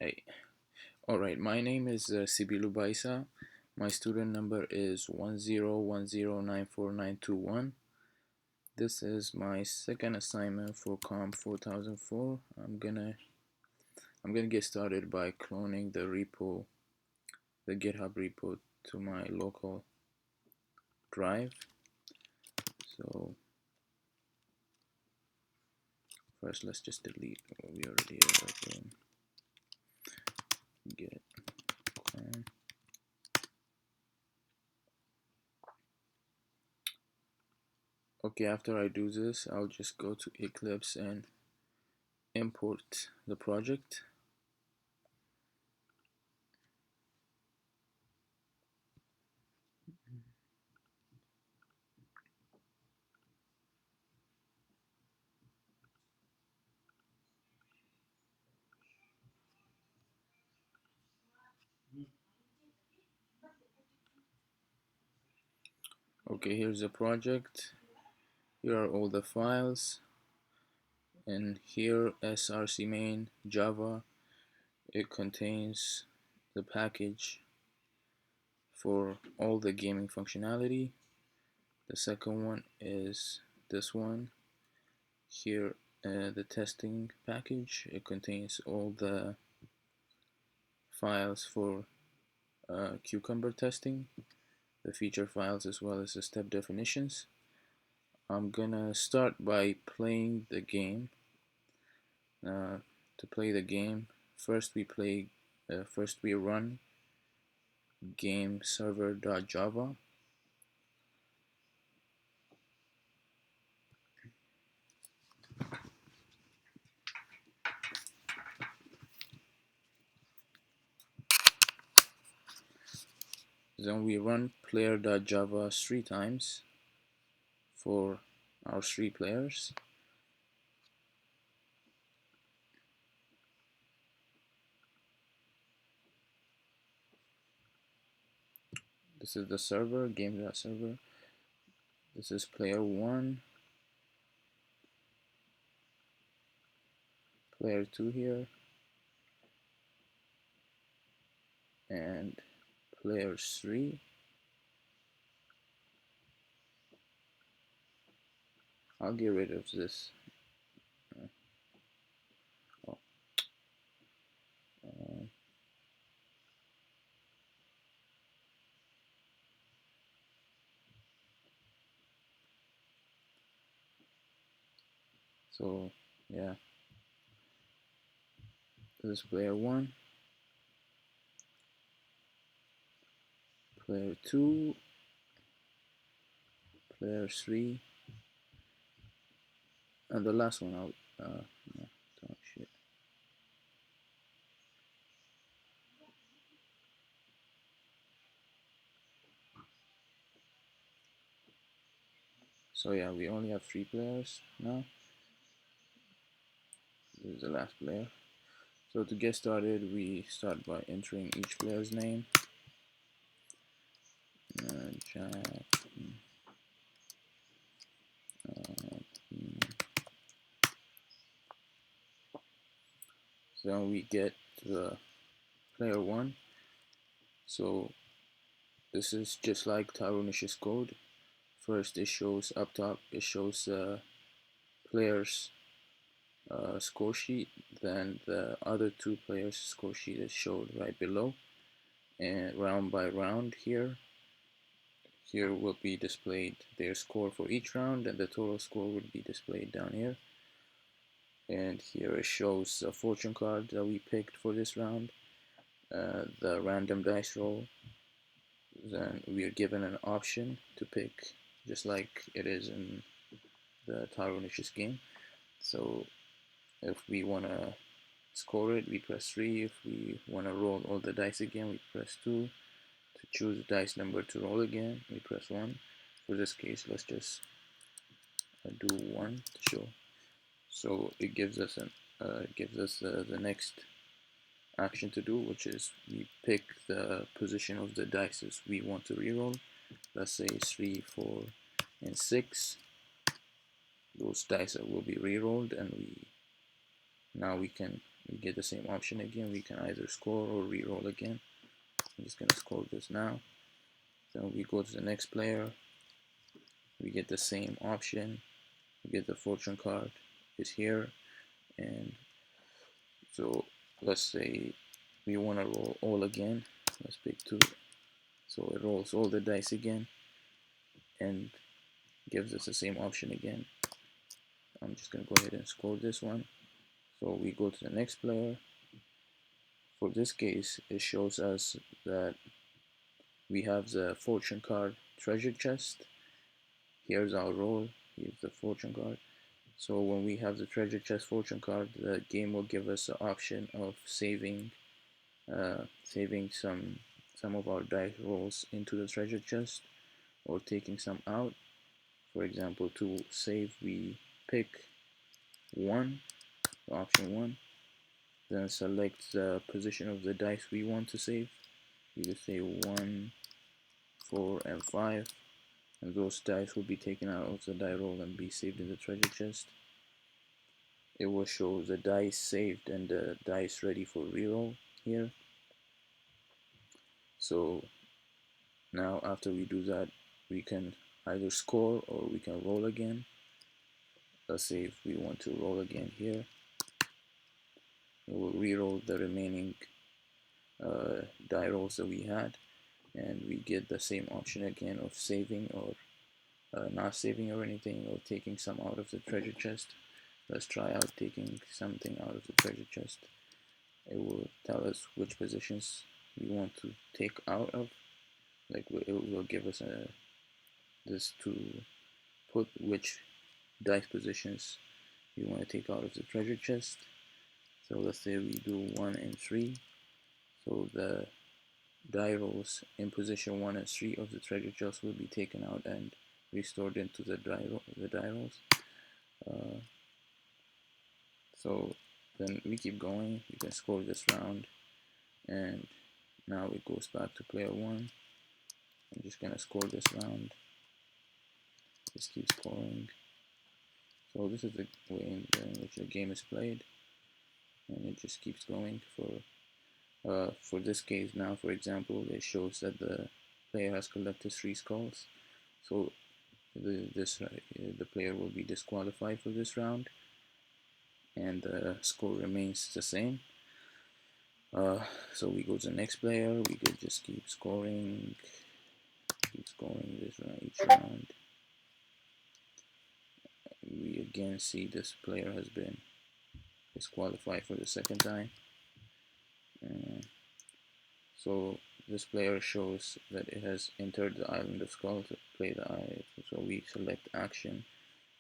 Hey, alright, my name is Sibilu Baisa. My student number is 10109491. This is my second assignment for COM 4004. I'm gonna get started by cloning the GitHub repo to my local drive. So first let's just delete what we already have. Git clone. Okay, after I do this, I'll just go to Eclipse and import the project. Okay, here's the project. Here are all the files, and here src main java. It contains the package for all the gaming functionality. The second one is this one here, the testing package. It contains all the files for cucumber testing, the feature files, as well as the step definitions. I'm gonna start by playing the game. To play the game, first we run game server.java. Then we run player.java 3 times for our 3 players. This is the server, game.server. This is player 1, player 2 here, and player 3. I'll get rid of this. Oh. So yeah, this is player 1, player 2, player 3, and the last one no, oh shit. So yeah, we only have 3 players now. This is the last player. So to get started, we start by entering each player's name. Jack. So we get the player 1. So this is just like Tyronich's code. First, it shows up top, it shows the player's score sheet. Then the other 2 players' score sheet is showed right below. And round by round here will be displayed their score for each round, and the total score would be displayed down here. And here it shows the fortune card that we picked for this round, the random dice roll. Then we are given an option to pick, just like it is in the Tyronich's game. So if we want to score it, we press 3. If we want to roll all the dice again, we press 2. To choose the dice number to roll again, we press 1. For this case, let's just do 1 to show. So it gives us the next action to do, which is we pick the position of the dice we want to reroll. Let's say 3, 4, and 6. Those dice will be rerolled, and now we can we get the same option again. We can either score or re-roll again. I'm just gonna score this now. Then we go to the next player. We get the same option. We get the fortune card is here, and so let's say we want to roll all again. Let's pick 2. So it rolls all the dice again and gives us the same option again. I'm just gonna go ahead and score this one. So we go to the next player. For this case, it shows us that we have the fortune card treasure chest. Here's our roll. Here's the fortune card. So when we have the treasure chest fortune card, the game will give us the option of saving some of our dice rolls into the treasure chest or taking some out. For example, to save, we pick 1, option 1, then select the position of the dice we want to save. We could say 1, 4, and 5, and those dice will be taken out of the die roll and be saved in the treasure chest. It will show the dice saved and the dice ready for reroll here. So now after we do that, we can either score or we can roll again. Let's say if we want to roll again here, it will reroll the remaining die rolls that we had, and we get the same option again of saving or not saving or anything, or taking some out of the treasure chest. Let's try out taking something out of the treasure chest. It will tell us which positions we want to take out of. Like it will give us this to put which dice positions we want to take out of the treasure chest. So let's say we do 1 and 3. So the die rolls in position 1 and 3 of the treasure chest will be taken out and restored into the die rolls. So then we keep going. We can score this round, and now it goes back to player 1. I'm just gonna score this round. Just keep scoring. So this is the way in which the game is played, and it just keeps going for this case. Now, for example, it shows that the player has collected 3 skulls, so the player will be disqualified for this round, and the score remains the same. So we go to the next player. We could just keep scoring this round, each round. We again see this player has been disqualified for the second time. So this player shows that it has entered the island of skull to play the island. So we select action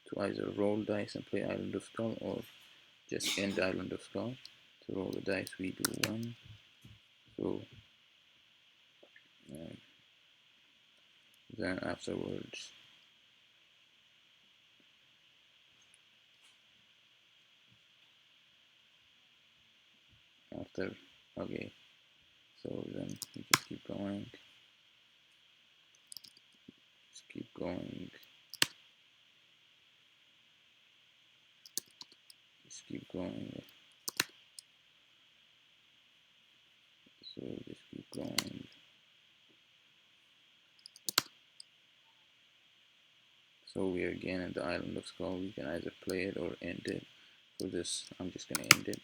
to either roll dice and play island of skull, or just end island of skull. To roll the dice, we do 1. So then afterwards, okay, so then we just keep going, just keep going, just keep going. So just keep going. So we are again at the island of skull. We can either play it or end it. For this, I'm just gonna end it.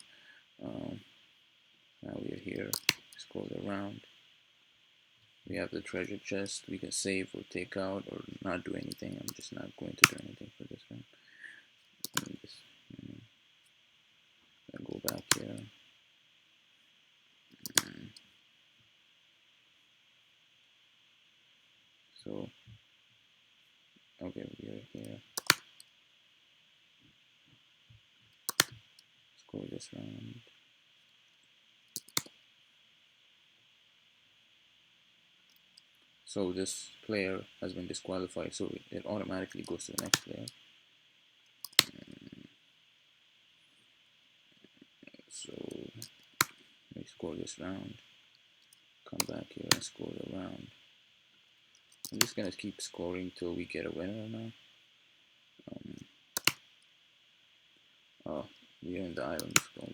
Now we are here. Scroll around. We have the treasure chest. We can save or take out or not do anything. I'm just not going to do anything for this one. Just, I'll go back here. So, okay, we are here. Scroll this round. So this player has been disqualified, so it automatically goes to the next player. So we score this round. Come back here and score the round. I'm just gonna keep scoring till we get a winner now. Oh, we are in the island of skull.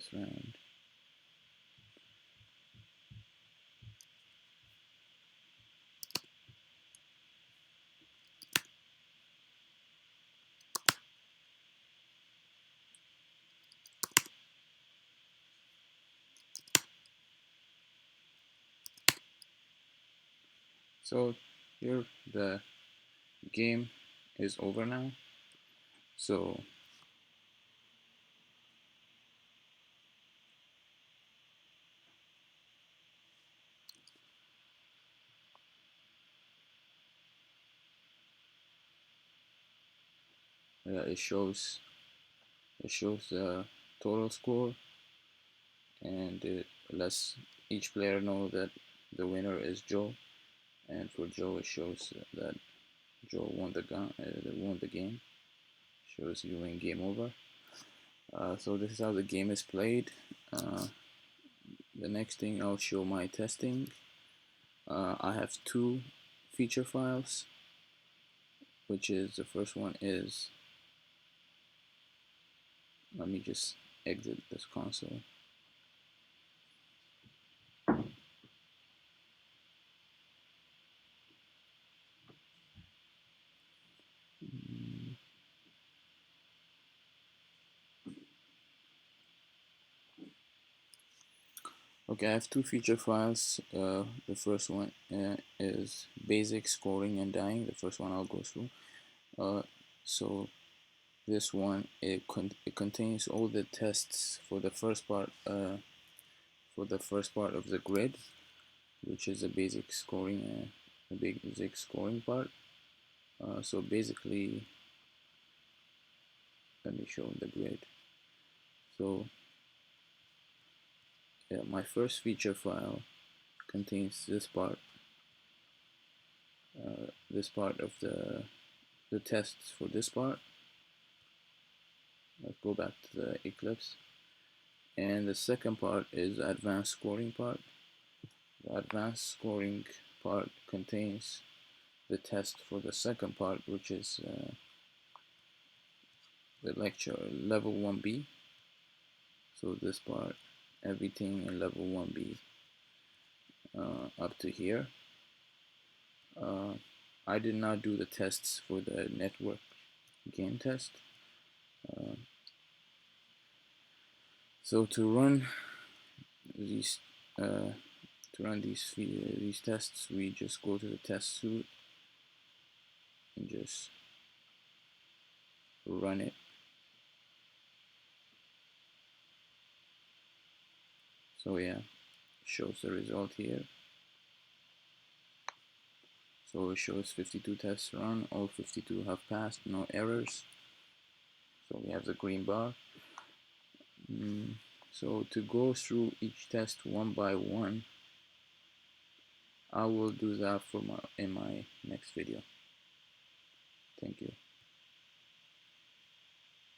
this round. So here the game is over now. So it shows the total score, and it lets each player know that the winner is Joe. And for Joe, it shows that Joe won the game. Shows you in game over. So this is how the game is played. The next thing, I'll show my testing. I have two feature files, which is the first one is, let me just exit this console. Okay, I have two feature files. The first one is basic scoring and dying. The first one I'll go through. So this one, it contains all the tests for the first part of the grid, which is a basic scoring part. So basically, let me show the grid. So my first feature file contains this part of the tests for this part. Let's go back to the Eclipse. And the second part is the advanced scoring part. The advanced scoring part contains the test for the second part, which is the lecture level 1B. So this part, everything in level 1B up to here. I did not do the tests for the network game test. So to run these tests, we just go to the test suite and just run it. So yeah, it shows the result here. So it shows 52 tests run, all 52 have passed, no errors. So we have the green bar. So to go through each test one by one, I will do that in my next video. Thank you.